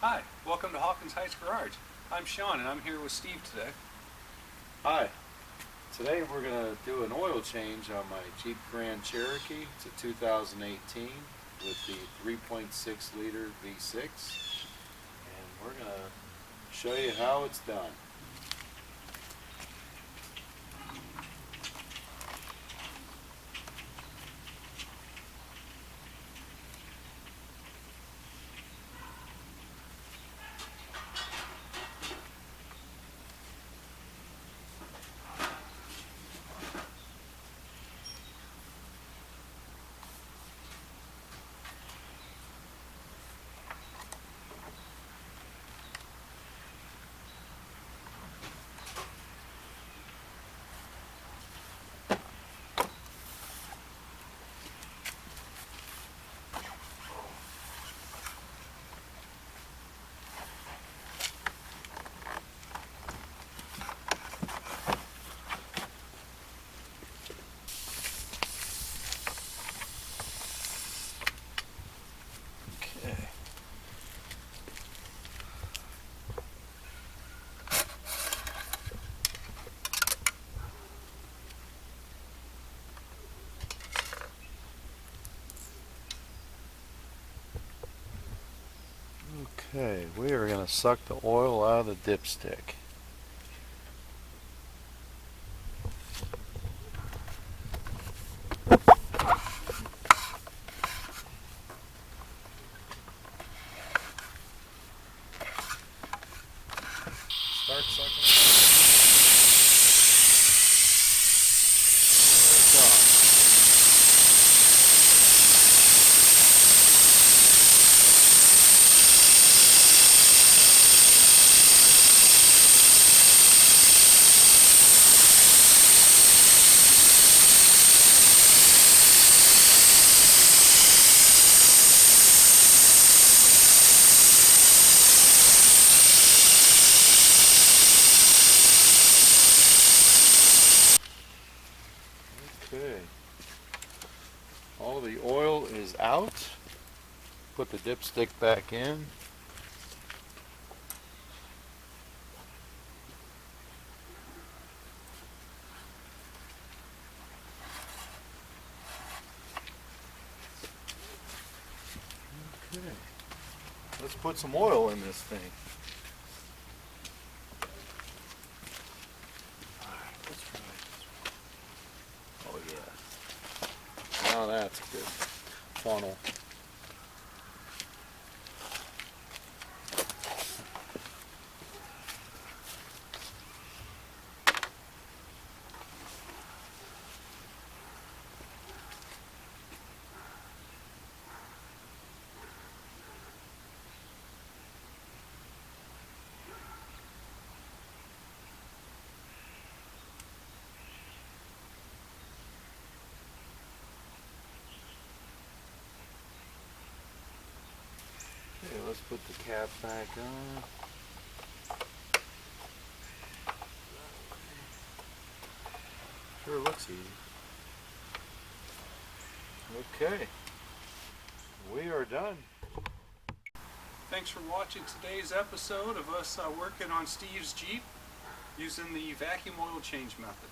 Hi, welcome to Hawkins Heights Garage. I'm Sean and I'm here with Steve today. Hi, today we're going to do an oil change on my Jeep Grand Cherokee. It's a 2018 with the 3.6 liter V6, and we're going to show you how it's done. Okay. Okay, we are going to suck the oil out of the dipstick. Start sucking it out. It's on. Okay. All the oil is out. Put the dipstick back in. Okay. Let's put some oil in this thing. Alright, let's try this one. Oh yeah. Now that's a good funnel. Okay, let's put the cap back on. Sure looks easy. Okay, we are done. Thanks for watching today's episode of us working on Steve's Jeep using the vacuum oil change method.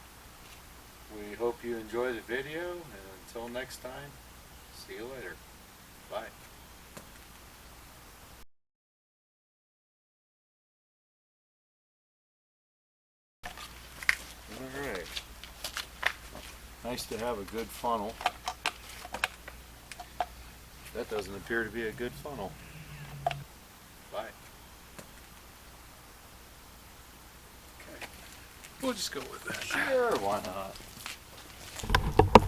We hope you enjoy the video, and until next time, see you later. Bye. Alright. Nice to have a good funnel. That doesn't appear to be a good funnel. Bye. Okay, we'll just go with that. Sure, why not?